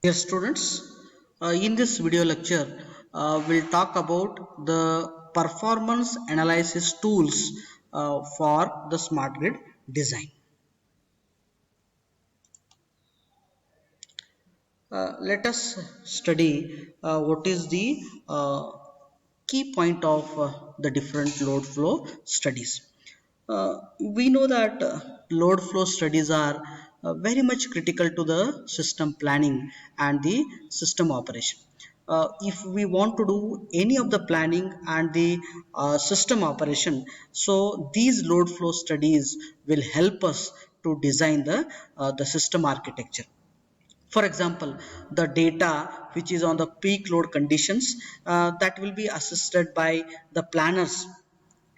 Dear students, in this video lecture, we'll talk about the performance analysis tools for the smart grid design. Let us study what is the key point of the different load flow studies. We know that load flow studies are very much critical to the system planning and the system operation. If we want to do any of the planning and the system operation, so these load flow studies will help us to design the system architecture. For example, the data which is on the peak load conditions, that will be assisted by the planners,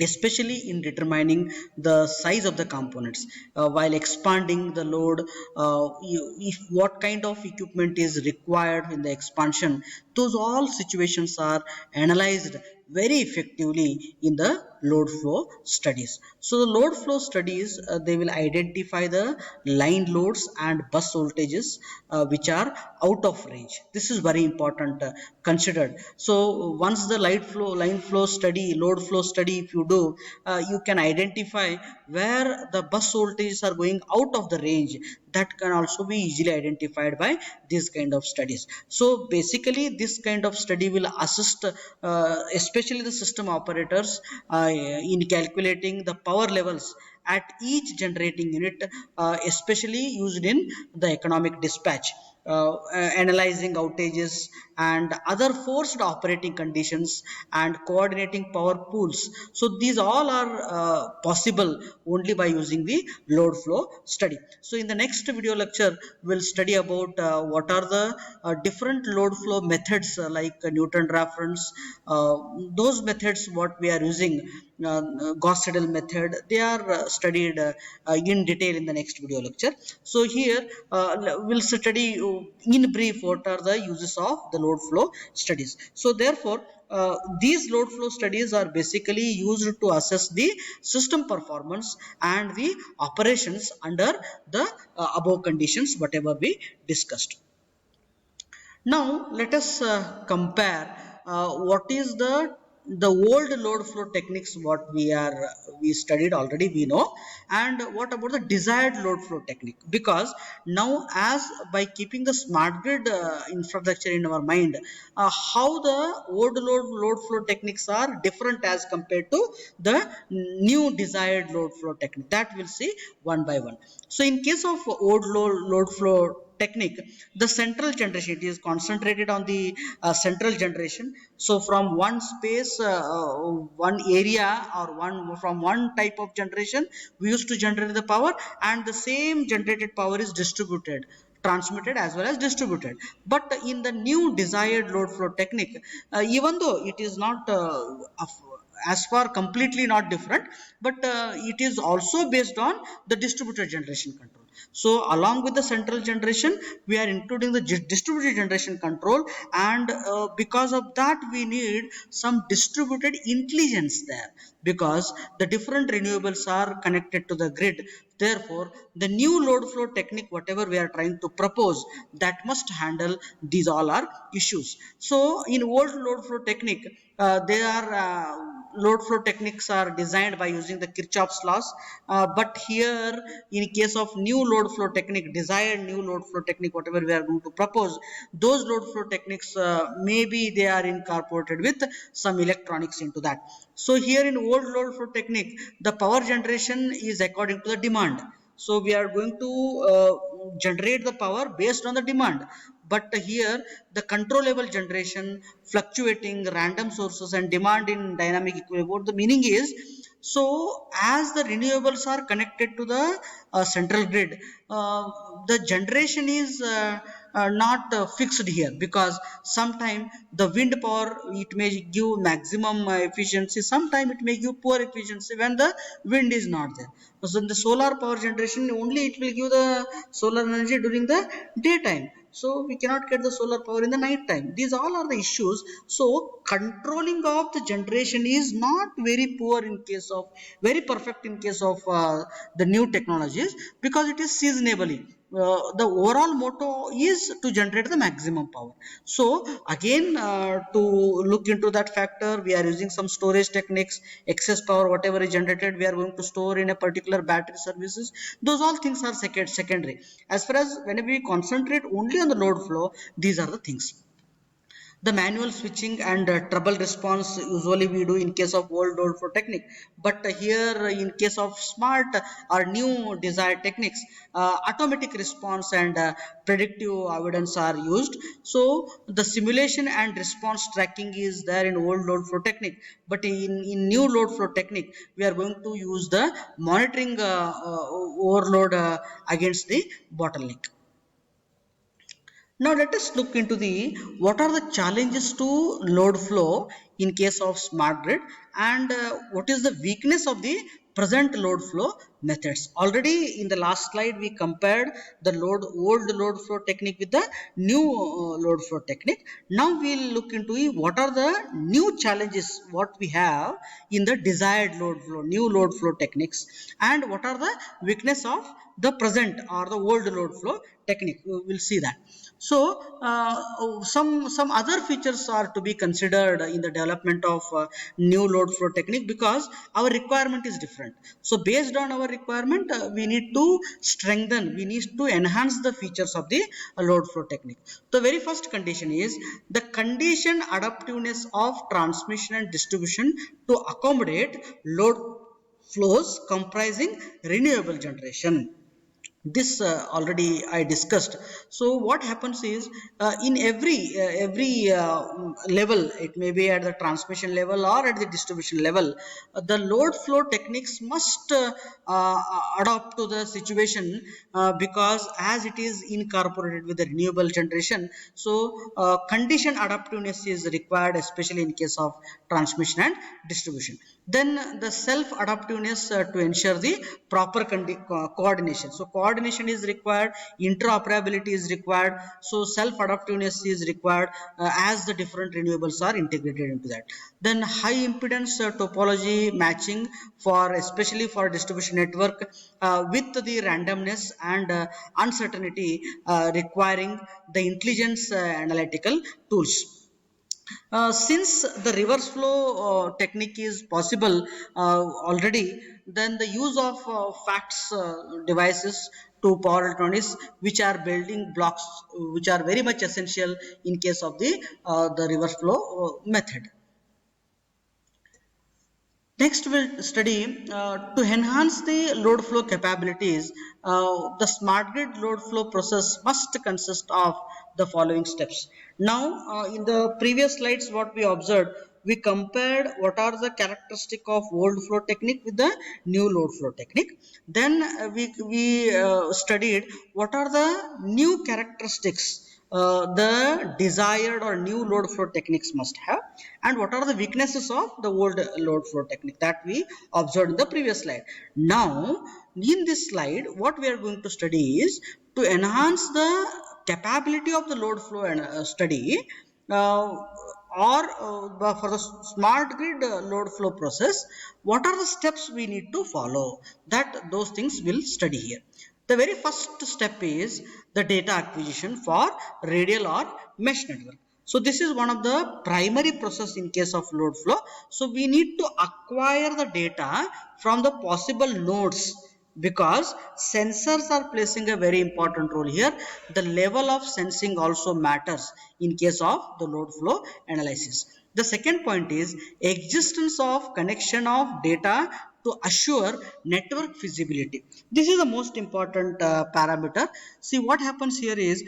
especially in determining the size of the components. While expanding the load, if what kind of equipment is required in the expansion, those all situations are analyzed very effectively in the load flow studies. So the load flow studies, they will identify the line loads and bus voltages which are out of range. This is very important considered. So once the line flow study, load flow study, if you do, you can identify where the bus voltages are going out of the range. That can also be easily identified by this kind of studies. So basically this kind of study will assist especially the system operators in calculating the power levels at each generating unit, especially used in the economic dispatch, analyzing outages and other forced operating conditions and coordinating power pools. So these all are possible only by using the load flow study. So in the next video lecture, we'll study about what are the different load flow methods, like Newton reference. Those methods what we are using, Gauss-Seidel method, they are studied in detail in the next video lecture. So here we'll study in brief what are the uses of the load flow studies. So therefore, these load flow studies are basically used to assess the system performance and the operations under the above conditions whatever we discussed. Now let us compare what is the old load flow techniques what we studied already, we know, and what about the desired load flow technique. Because now, as by keeping the smart grid infrastructure in our mind, how the old load flow techniques are different as compared to the new desired load flow technique, that we'll see one by one. So in case of old load flow technique, the central generation, it is concentrated on the central generation. So from one space, one area, or one from one type of generation, we used to generate the power, and the same generated power is distributed, transmitted as well as distributed. But in the new desired load flow technique, even though it is not as far completely not different, but it is also based on the distributed generation control. So along with the central generation, we are including the distributed generation control, and because of that we need some distributed intelligence there, because the different renewables are connected to the grid. Therefore, the new load flow technique, whatever we are trying to propose, that must handle these all are issues. So, in old load flow technique, they are load flow techniques are designed by using the Kirchhoff's laws. But here, in case of new load flow technique, desired new load flow technique, whatever we are going to propose, those load flow techniques, maybe they are incorporated with some electronics into that. So here in old load flow technique, the power generation is according to the demand. So we are going to generate the power based on the demand. But here the controllable generation, fluctuating random sources and demand in dynamic equilibrium. What the meaning is, so as the renewables are connected to the central grid, the generation is not fixed here, because sometime the wind power, it may give maximum efficiency, sometime it may give poor efficiency when the wind is not there. So in the solar power generation, only it will give the solar energy during the daytime, so we cannot get the solar power in the night time. These all are the issues. So controlling of the generation is not very poor in case of, very perfect in case of the new technologies, because it is seasonably. the overall motto is to generate the maximum power. So again, to look into that factor, we are using some storage techniques. Excess power whatever is generated, we are going to store in a particular battery services. Those all things are secondary. As far as when we concentrate only on the load flow, these are the things. The manual switching and trouble response usually we do in case of old load flow technique, but here in case of smart or new desired techniques, automatic response and predictive avoidance are used. So the simulation and response tracking is there in old load flow technique, but in new load flow technique we are going to use the monitoring overload against the bottleneck. Now let us look into the what are the challenges to load flow in case of smart grid, and what is the weakness of the present load flow methods. Already in the last slide we compared the old load flow technique with the new load flow technique. Now we will look into what are the new challenges what we have in the desired load flow, new load flow techniques, and what are the weakness of the present or the old load flow technique. We will see that. So some other features are to be considered in the development of new load flow technique, because our requirement is different. So based on our requirement, we need to strengthen, we need to enhance the features of the load flow technique. The very first condition is the condition adaptiveness of transmission and distribution to accommodate load flows comprising renewable generation. This already I discussed. So what happens is in every level, it may be at the transmission level or at the distribution level, the load flow techniques must adapt to the situation, because as it is incorporated with the renewable generation, so condition adaptiveness is required, especially in case of transmission and distribution. Then the self adaptiveness to ensure the proper coordination. So coordination is required, interoperability is required, so self adaptiveness is required as the different renewables are integrated into that. Then high impedance topology matching, for especially for distribution network, with the randomness and uncertainty, requiring the intelligence analytical tools. Since the reverse flow technique is possible already, then the use of FACTS devices to power electronics, which are building blocks, which are very much essential in case of the reverse flow method. Next, we'll study to enhance the load flow capabilities. The smart grid load flow process must consist of the following steps. Now, in the previous slides, what we observed, we compared what are the characteristic of old flow technique with the new load flow technique. Then we studied what are the new characteristics the desired or new load flow techniques must have, and what are the weaknesses of the old load flow technique that we observed in the previous slide. Now in this slide what we are going to study is to enhance the capability of the load flow and study, or for the smart grid load flow process, what are the steps we need to follow, that those things we'll study here. The very first step is the data acquisition for radial or mesh network. So this is one of the primary process in case of load flow. So we need to acquire the data from the possible nodes, because sensors are placing a very important role here. The level of sensing also matters in case of the load flow analysis. The second point is existence of connection of data to assure network feasibility. This is the most important parameter. See what happens here is,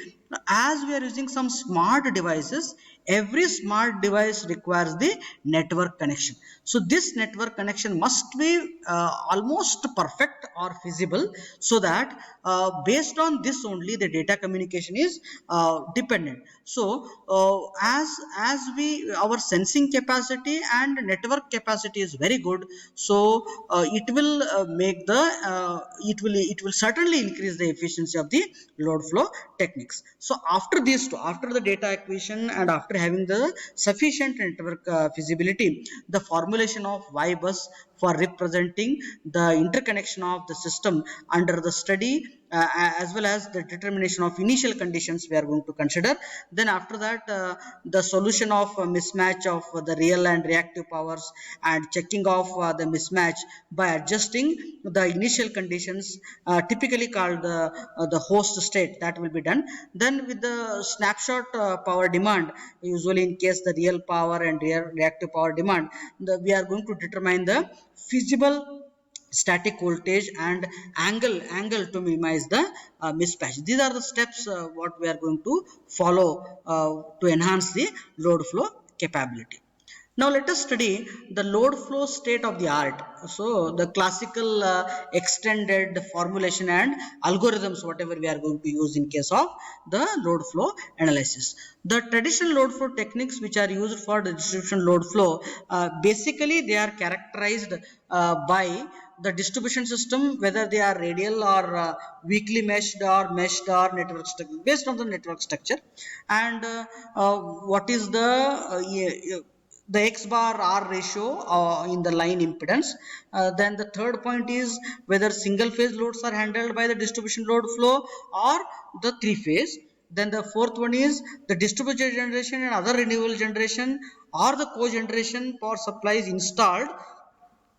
as we are using some smart devices, every smart device requires the network connection. So this network connection must be almost perfect or feasible, so that based on this only the data communication is dependent. So as we our sensing capacity and network capacity is very good, so it will make the it will certainly increase the efficiency of the load flow techniques. So after these two, after the data acquisition and after having the sufficient network feasibility, the formulation of Y bus for representing the interconnection of the system under the study as well as the determination of initial conditions we are going to consider. Then after that, the solution of mismatch of the real and reactive powers and checking of the mismatch by adjusting the initial conditions, typically called the host state, that will be done. Then with the snapshot power demand, usually in case the real power and reactive power demand, we are going to determine the feasible static voltage and angle to minimize the mismatch. These are the steps what we are going to follow to enhance the load flow capability. Now let us study the load flow state of the art. So the classical extended formulation and algorithms whatever we are going to use in case of the load flow analysis. The traditional load flow techniques which are used for the distribution load flow, basically they are characterized by the distribution system, whether they are radial or weakly meshed or network structure, based on the network structure. And what is the X bar R ratio in the line impedance. Then the third point is whether single phase loads are handled by the distribution load flow or the three phase. Then the fourth one is the distributed generation and other renewable generation or the cogeneration power supplies installed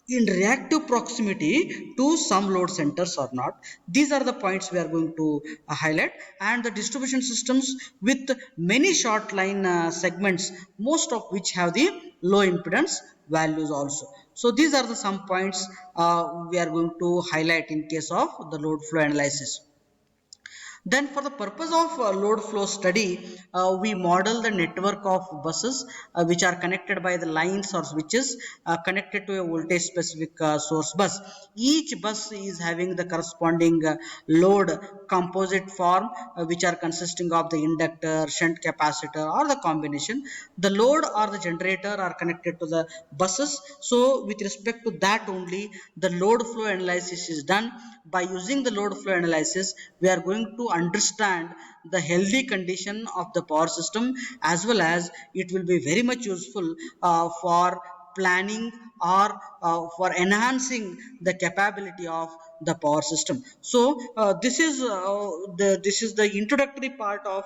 in reactive proximity to some load centers or not. These are the points we are going to highlight. And the distribution systems with many short line segments, most of which have the low impedance values also. So these are the some points we are going to highlight in case of the load flow analysis. Then for the purpose of load flow study, we model the network of buses which are connected by the lines or switches connected to a voltage specific source bus. Each bus is having the corresponding load composite form which are consisting of the inductor, shunt capacitor or the combination. The load or the generator are connected to the buses. So with respect to that only, the load flow analysis is done. By using the load flow analysis, we are going to understand the healthy condition of the power system, as well as it will be very much useful for planning or for enhancing the capability of the power system. So this is the introductory part of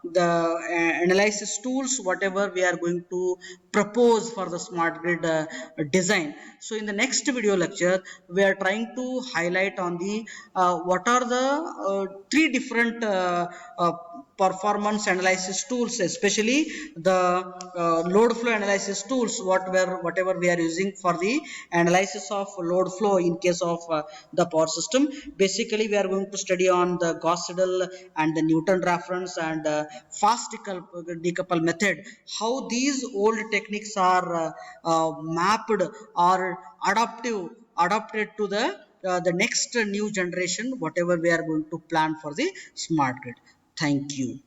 the analysis tools whatever we are going to propose for the smart grid design. So in the next video lecture, we are trying to highlight on the what are the three different performance analysis tools, especially the load flow analysis tools, whatever we are using for the analysis of load flow in case of the power system. Basically, we are going to study on the Gauss Seidel and the Newton reference and fast decouple method, how these old techniques are mapped or adapted to the next new generation, whatever we are going to plan for the smart grid. Thank you.